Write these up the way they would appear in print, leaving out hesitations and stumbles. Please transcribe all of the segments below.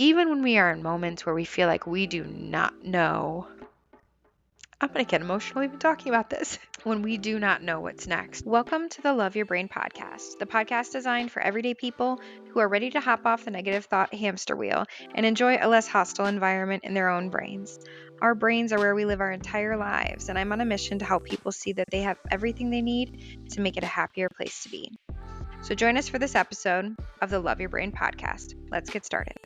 even when we are in moments where we feel like we do not know. I'm going to get emotional even talking about this. When we do not know what's next. Welcome to the Love Your Brain podcast, the podcast designed for everyday people who are ready to hop off the negative thought hamster wheel and enjoy a less hostile environment in their own brains. Our brains are where we live our entire lives, and I'm on a mission to help people see that they have everything they need to make it a happier place to be. So join us for this episode of the Love Your Brain podcast. Let's get started.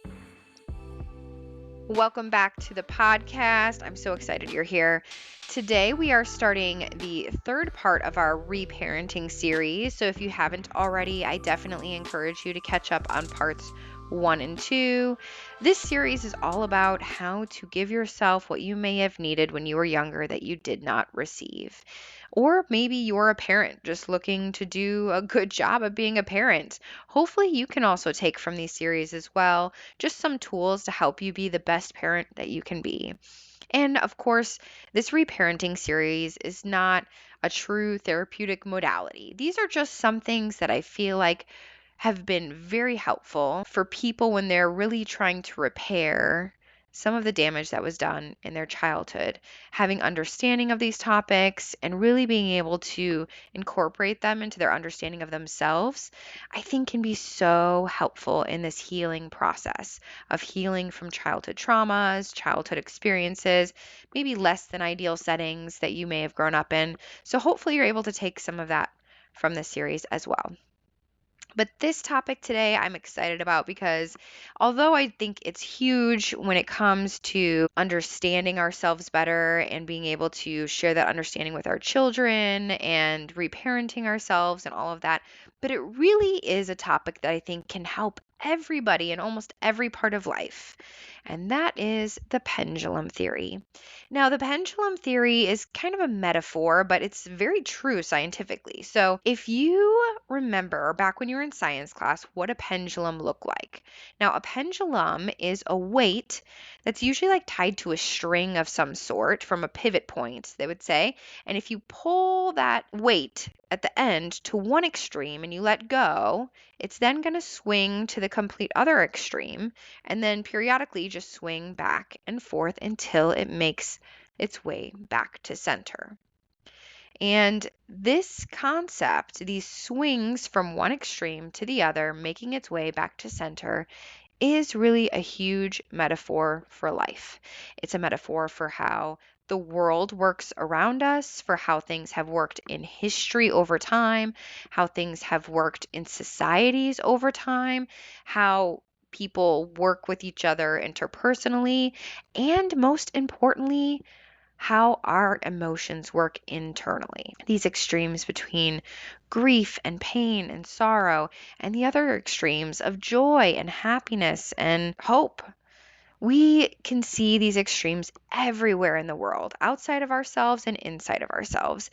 Welcome back to the podcast. I'm so excited you're here. Today we are starting the third part of our reparenting series. So if you haven't already, I definitely encourage you to catch up on parts 1 and 2. This series is all about how to give yourself what you may have needed when you were younger that you did not receive. Or maybe you're a parent just looking to do a good job of being a parent. Hopefully you can also take from these series as well just some tools to help you be the best parent that you can be. And of course, this reparenting series is not a true therapeutic modality. These are just some things that I feel like have been very helpful for people when they're really trying to repair some of the damage that was done in their childhood. Having understanding of these topics and really being able to incorporate them into their understanding of themselves, I think can be so helpful in this healing process of healing from childhood traumas, childhood experiences, maybe less than ideal settings that you may have grown up in. So hopefully you're able to take some of that from this series as well. But this topic today I'm excited about because although I think it's huge when it comes to understanding ourselves better and being able to share that understanding with our children and reparenting ourselves and all of that, but it really is a topic that I think can help everybody in almost every part of life. And that is the pendulum theory. Now, the pendulum theory is kind of a metaphor, but it's very true scientifically. So, if you remember back when you were in science class, what a pendulum looked like. Now, a pendulum is a weight that's usually like tied to a string of some sort from a pivot point, they would say. And if you pull that weight at the end to one extreme and you let go, it's then going to swing to the complete other extreme and then periodically just swing back and forth until it makes its way back to center. And this concept, these swings from one extreme to the other, making its way back to center, is really a huge metaphor for life. It's a metaphor for how the world works around us, for how things have worked in history over time, how things have worked in societies over time, how people work with each other interpersonally, and most importantly, how our emotions work internally. These extremes between grief and pain and sorrow, and the other extremes of joy and happiness and hope. We can see these extremes everywhere in the world, outside of ourselves and inside of ourselves.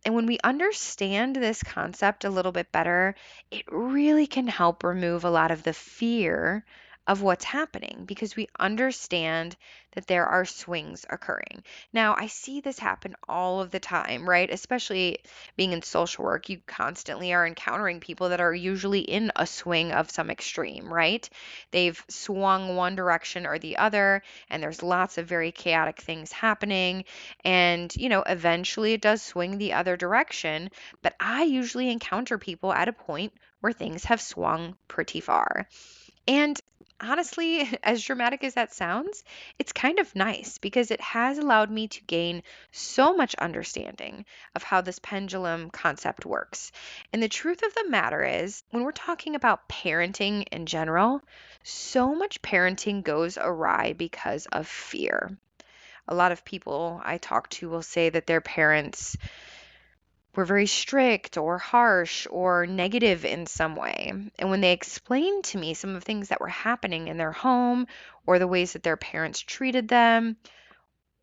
And when we understand this concept a little bit better, it really can help remove a lot of the fear of what's happening because we understand that there are swings occurring. Now, I see this happen all of the time, right? Especially being in social work, you constantly are encountering people that are usually in a swing of some extreme, right? They've swung one direction or the other, and there's lots of very chaotic things happening. And, eventually it does swing the other direction. But I usually encounter people at a point where things have swung pretty far. And honestly, as dramatic as that sounds, it's kind of nice because it has allowed me to gain so much understanding of how this pendulum concept works. And the truth of the matter is, when we're talking about parenting in general, so much parenting goes awry because of fear. A lot of people I talk to will say that their parents were very strict or harsh or negative in some way. And when they explained to me some of the things that were happening in their home or the ways that their parents treated them,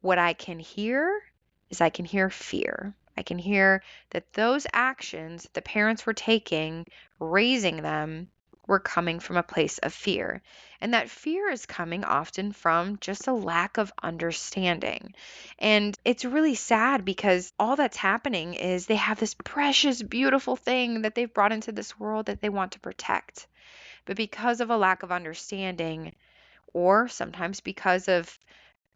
what I can hear is I can hear fear. I can hear that those actions the parents were taking, raising them, were coming from a place of fear. And that fear is coming often from just a lack of understanding. And it's really sad because all that's happening is they have this precious, beautiful thing that they've brought into this world that they want to protect. But because of a lack of understanding, or sometimes because of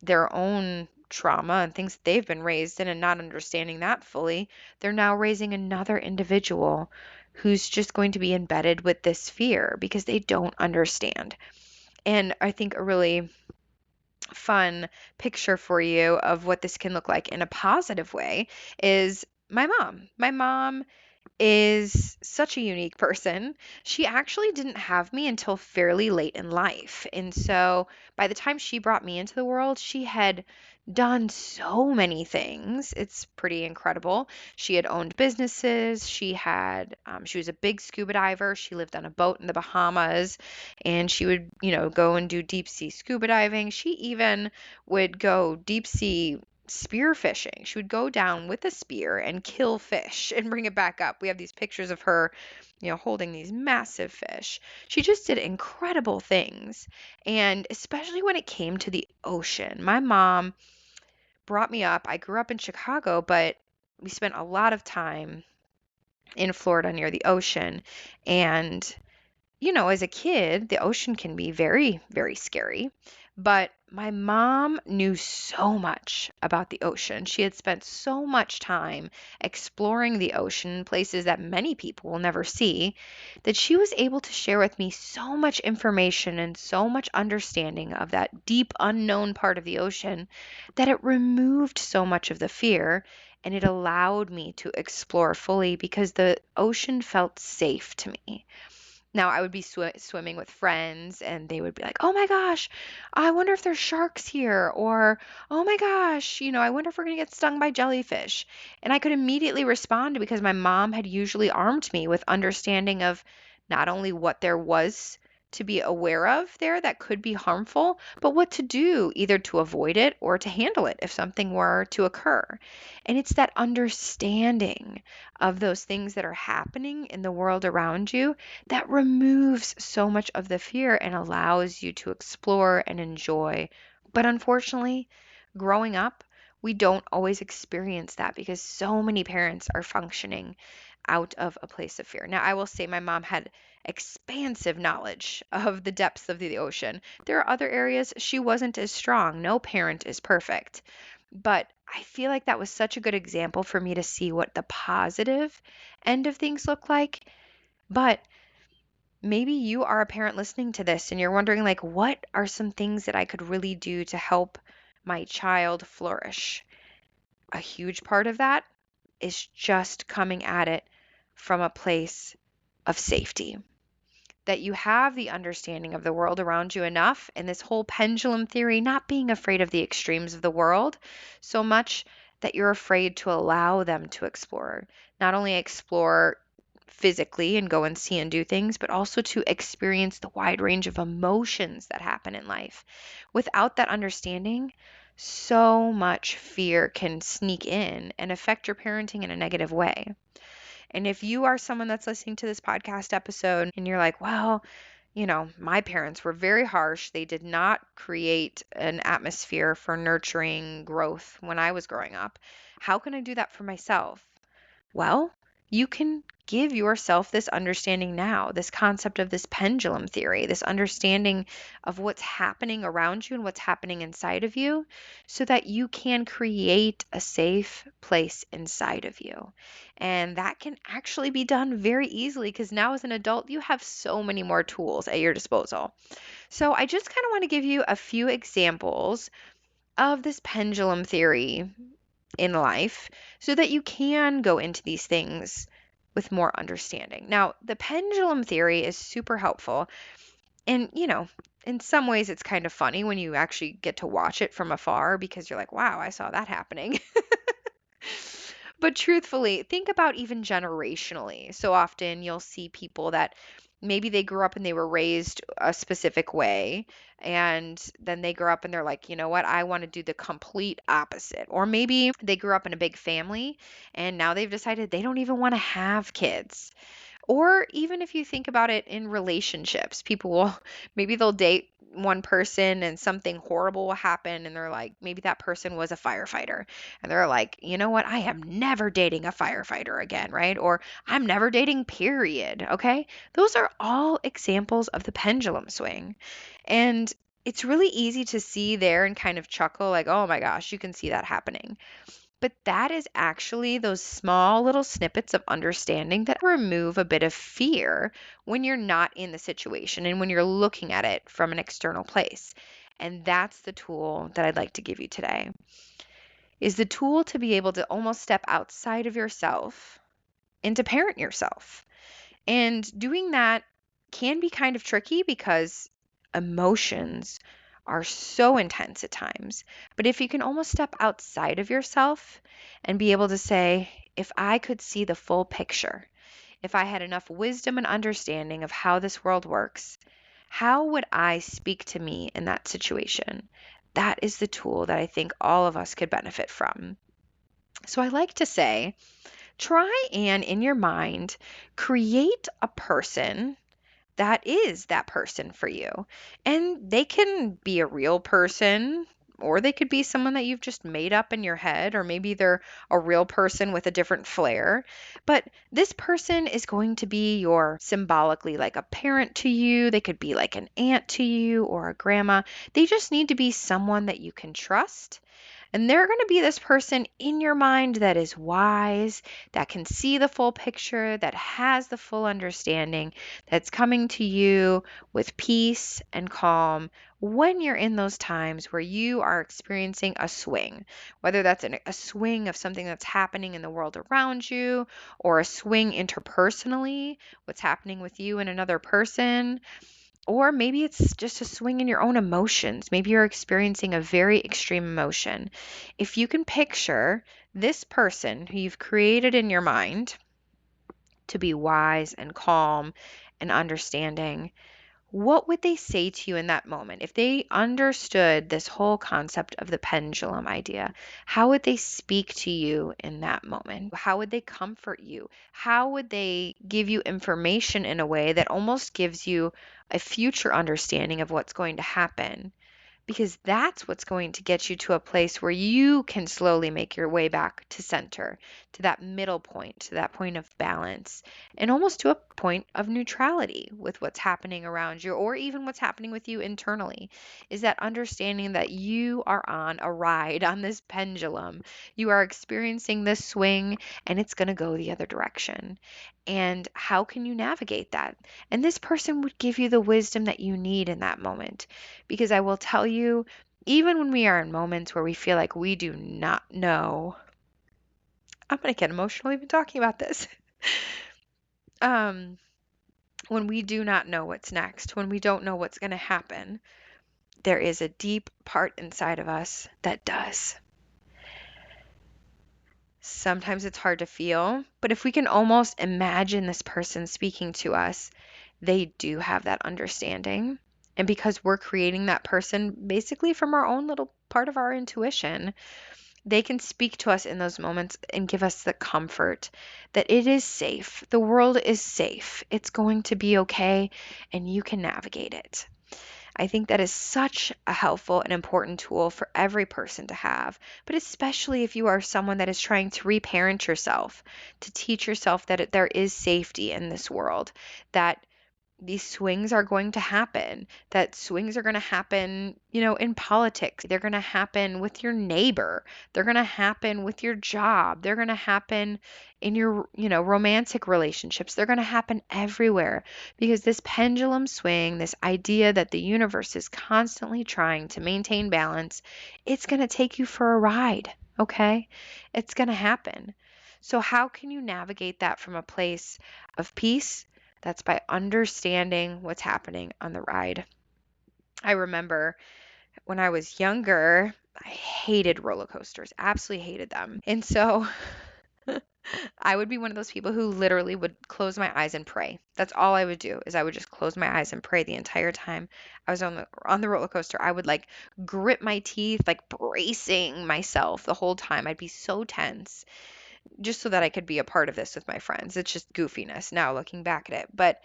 their own trauma and things that they've been raised in and not understanding that fully, they're now raising another individual who's just going to be embedded with this fear because they don't understand. And I think a really fun picture for you of what this can look like in a positive way is my mom. My mom is such a unique person. She actually didn't have me until fairly late in life. And so by the time she brought me into the world, she had done so many things. It's pretty incredible. She had owned businesses. She was a big scuba diver. She lived on a boat in the Bahamas, and she would, go and do deep sea scuba diving. She even would go deep sea spear fishing. She would go down with a spear and kill fish and bring it back up. We have these pictures of her, holding these massive fish. She just did incredible things. And especially when it came to the ocean, my mom brought me up. I grew up in Chicago, but we spent a lot of time in Florida near the ocean. And as a kid, the ocean can be very, very scary. But my mom knew so much about the ocean. She had spent so much time exploring the ocean, places that many people will never see, that she was able to share with me so much information and so much understanding of that deep, unknown part of the ocean that it removed so much of the fear and it allowed me to explore fully because the ocean felt safe to me. Now, I would be swimming with friends, and they would be like, "Oh my gosh, I wonder if there's sharks here," or "Oh my gosh, I wonder if we're going to get stung by jellyfish." And I could immediately respond because my mom had usually armed me with understanding of not only what there was to be aware of there that could be harmful, but what to do either to avoid it or to handle it if something were to occur. And it's that understanding of those things that are happening in the world around you that removes so much of the fear and allows you to explore and enjoy. But unfortunately, growing up, we don't always experience that because so many parents are functioning out of a place of fear. Now, I will say my mom had expansive knowledge of the depths of the ocean. There are other areas she wasn't as strong. No parent is perfect. But I feel like that was such a good example for me to see what the positive end of things look like. But maybe you are a parent listening to this and you're wondering, like, what are some things that I could really do to help my child flourish? A huge part of that is just coming at it from a place of safety, that you have the understanding of the world around you enough, and this whole pendulum theory, not being afraid of the extremes of the world so much that you're afraid to allow them to explore, not only explore physically and go and see and do things, but also to experience the wide range of emotions that happen in life. Without that understanding, so much fear can sneak in and affect your parenting in a negative way. And if you are someone that's listening to this podcast episode and you're like, well, my parents were very harsh. They did not create an atmosphere for nurturing growth when I was growing up. How can I do that for myself? Well, you can give yourself this understanding now, this concept of this pendulum theory, this understanding of what's happening around you and what's happening inside of you, so that you can create a safe place inside of you. And that can actually be done very easily because now as an adult, you have so many more tools at your disposal. So I just kind of want to give you a few examples of this pendulum theory in life so that you can go into these things with more understanding. Now, the pendulum theory is super helpful. And, in some ways it's kind of funny when you actually get to watch it from afar because you're like, wow, I saw that happening. But truthfully, think about even generationally. So often you'll see people that maybe they grew up and they were raised a specific way, and then they grow up and they're like, you know what, I want to do the complete opposite. Or maybe they grew up in a big family and now they've decided they don't even want to have kids. Or even if you think about it in relationships, people will maybe they'll date one person and something horrible will happen and they're like, maybe that person was a firefighter and they're like, you know what, I am never dating a firefighter again, right? Or I'm never dating, period. Okay. Those are all examples of the pendulum swing. And it's really easy to see there and kind of chuckle like, oh my gosh, you can see that happening. But that is actually those small little snippets of understanding that remove a bit of fear when you're not in the situation and when you're looking at it from an external place. And that's the tool that I'd like to give you today. Is the tool to be able to almost step outside of yourself and to parent yourself. And doing that can be kind of tricky because emotions are so intense at times. But if you can almost step outside of yourself and be able to say, if I could see the full picture, if I had enough wisdom and understanding of how this world works, how would I speak to me in that situation? That is the tool that I think all of us could benefit from. So I like to say, try and in your mind create a person that is that person for you. And they can be a real person, or they could be someone that you've just made up in your head, or maybe they're a real person with a different flair. But this person is going to be your symbolically like a parent to you. They could be like an aunt to you or a grandma. They just need to be someone that you can trust, and they're going to be this person in your mind that is wise, that can see the full picture, that has the full understanding, that's coming to you with peace and calm when you're in those times where you are experiencing a swing, whether that's a swing of something that's happening in the world around you, or a swing interpersonally, what's happening with you and another person. Or maybe it's just a swing in your own emotions. Maybe you're experiencing a very extreme emotion. If you can picture this person who you've created in your mind to be wise and calm and understanding, what would they say to you in that moment? If they understood this whole concept of the pendulum idea, how would they speak to you in that moment? How would they comfort you? How would they give you information in a way that almost gives you a future understanding of what's going to happen? Because that's what's going to get you to a place where you can slowly make your way back to center, to that middle point, to that point of balance, and almost to a point of neutrality with what's happening around you or even what's happening with you internally. Is that understanding that you are on a ride on this pendulum. You are experiencing this swing and it's going to go the other direction. And how can you navigate that? And this person would give you the wisdom that you need in that moment. Because I will tell you, even when we are in moments where we feel like we do not know, I'm going to get emotional even talking about this. um, when we do not know what's next, when we don't know what's going to happen, there is a deep part inside of us that does. Sometimes it's hard to feel, but if we can almost imagine this person speaking to us, they do have that understanding. And because we're creating that person basically from our own little part of our intuition, they can speak to us in those moments and give us the comfort that it is safe. The world is safe. It's going to be okay, and you can navigate it. I think that is such a helpful and important tool for every person to have, but especially if you are someone that is trying to reparent yourself, to teach yourself that there is safety in this world, that these swings are going to happen, that swings are going to happen, in politics. They're going to happen with your neighbor. They're going to happen with your job. They're going to happen in your, romantic relationships. They're going to happen everywhere because this pendulum swing, this idea that the universe is constantly trying to maintain balance, it's going to take you for a ride, okay? It's going to happen. So how can you navigate that from a place of peace? That's by understanding what's happening on the ride. I remember when I was younger, I hated roller coasters, absolutely hated them. And so I would be one of those people who literally would close my eyes and pray. That's all I would do is I would just close my eyes and pray the entire time I was on the roller coaster. I would like grip my teeth, like bracing myself the whole time. I'd be so tense just so that I could be a part of this with my friends. It's just goofiness now looking back at it. But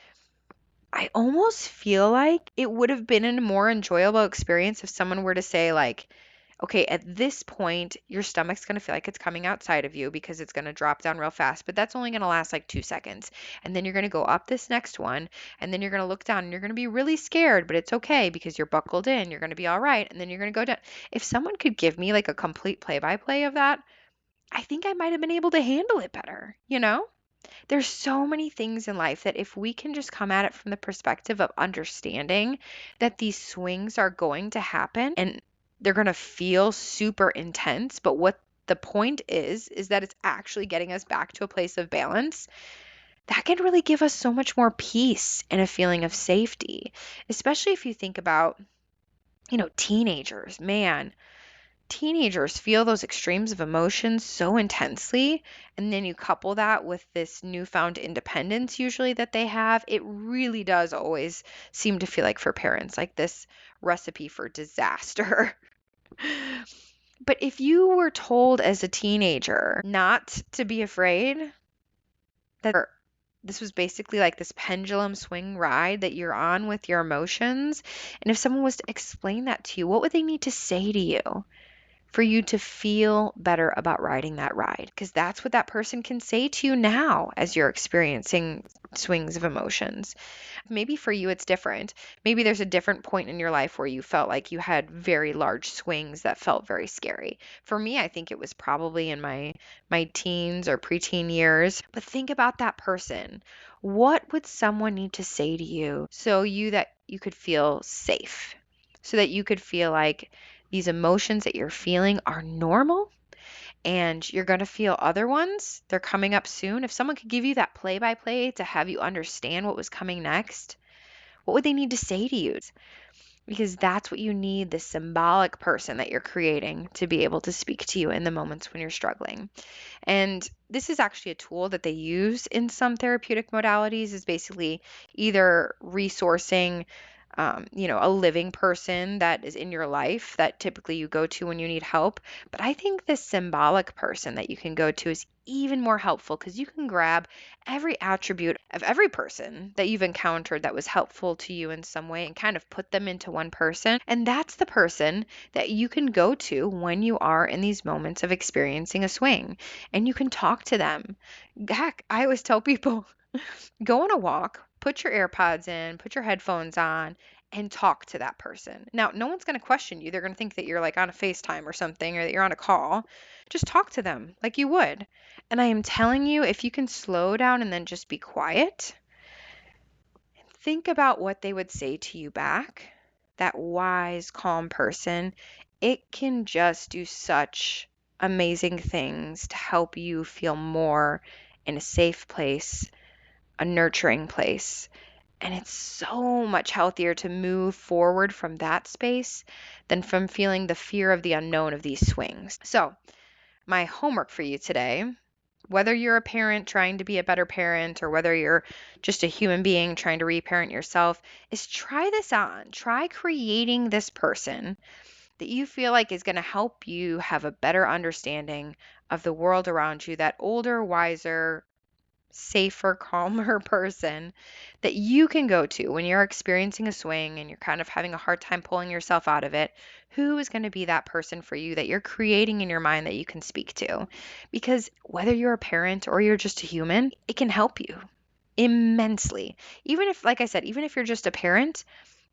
I almost feel like it would have been a more enjoyable experience if someone were to say, like, Okay, at this point, your stomach's going to feel like it's coming outside of you because it's going to drop down real fast, but that's only going to last like 2 seconds. And then you're going to go up this next one, and then you're going to look down and you're going to be really scared, but it's okay because you're buckled in. You're going to be all right. And then you're going to go down. If someone could give me like a complete play-by-play of that, I think I might have been able to handle it better, you know? There's so many things in life that if we can just come at it from the perspective of understanding that these swings are going to happen and they're going to feel super intense, but what the point is that it's actually getting us back to a place of balance. That can really give us so much more peace and a feeling of safety, especially if you think about, teenagers. Man, teenagers feel those extremes of emotions so intensely, and then you couple that with this newfound independence usually that they have, it really does always seem to feel like for parents like this recipe for disaster. But if you were told as a teenager not to be afraid, that this was basically like this pendulum swing ride that you're on with your emotions, and if someone was to explain that to you, what would they need to say to you for you to feel better about riding that ride? Because that's what that person can say to you now as you're experiencing swings of emotions. Maybe for you it's different. Maybe there's a different point in your life where you felt like you had very large swings that felt very scary. For me, I think it was probably in my teens or preteen years. But think about that person. What would someone need to say to you that you could feel safe? So that you could feel like these emotions that you're feeling are normal and you're going to feel other ones. They're coming up soon. If someone could give you that play by play to have you understand what was coming next, what would they need to say to you? Because that's what you need, this symbolic person that you're creating to be able to speak to you in the moments when you're struggling. And this is actually a tool that they use in some therapeutic modalities, is basically either resourcing a living person that is in your life that typically you go to when you need help. But I think this symbolic person that you can go to is even more helpful because you can grab every attribute of every person that you've encountered that was helpful to you in some way and kind of put them into one person. And that's the person that you can go to when you are in these moments of experiencing a swing, and you can talk to them. Heck, I always tell people, go on a walk, put your AirPods in, put your headphones on, and talk to that person. Now, no one's going to question you. They're going to think that you're like on a FaceTime or something, or that you're on a call. Just talk to them like you would. And I am telling you, if you can slow down and then just be quiet, think about what they would say to you back. That wise, calm person, it can just do such amazing things to help you feel more in a safe place, a nurturing place. And it's so much healthier to move forward from that space than from feeling the fear of the unknown of these swings. So, my homework for you today, whether you're a parent trying to be a better parent or whether you're just a human being trying to reparent yourself, is try this on. Try creating this person that you feel like is going to help you have a better understanding of the world around you, that older, wiser, safer, calmer person that you can go to when you're experiencing a swing and you're kind of having a hard time pulling yourself out of it. Who is going to be that person for you that you're creating in your mind that you can speak to? Because whether you're a parent or you're just a human, it can help you immensely. Even if, like I said, even if you're just a parent,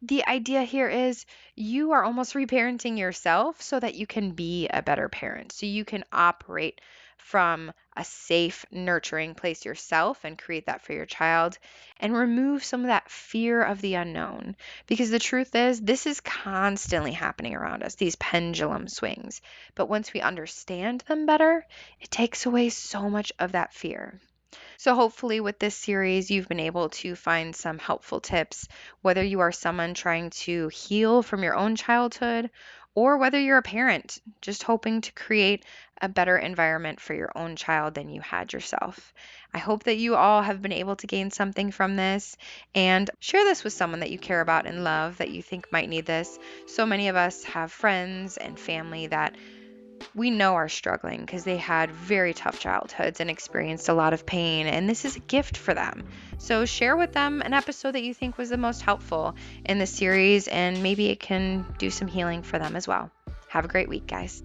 the idea here is you are almost reparenting yourself so that you can be a better parent. So you can operate from a safe, nurturing place yourself and create that for your child and remove some of that fear of the unknown. Because the truth is, this is constantly happening around us, these pendulum swings. But once we understand them better, it takes away so much of that fear. So, hopefully, with this series, you've been able to find some helpful tips, whether you are someone trying to heal from your own childhood or whether you're a parent just hoping to create a better environment for your own child than you had yourself. I hope that you all have been able to gain something from this and share this with someone that you care about and love that you think might need this. So many of us have friends and family that we know are struggling because they had very tough childhoods and experienced a lot of pain, and this is a gift for them. So share with them an episode that you think was the most helpful in the series, and maybe it can do some healing for them as well. Have a great week, guys.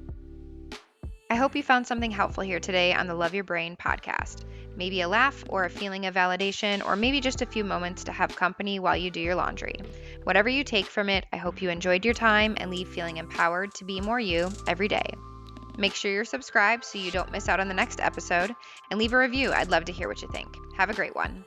I hope you found something helpful here today on the Love Your Brain podcast. Maybe a laugh or a feeling of validation, or maybe just a few moments to have company while you do your laundry. Whatever you take from it, I hope you enjoyed your time and leave feeling empowered to be more you every day. Make sure you're subscribed so you don't miss out on the next episode, and leave a review. I'd love to hear what you think. Have a great one.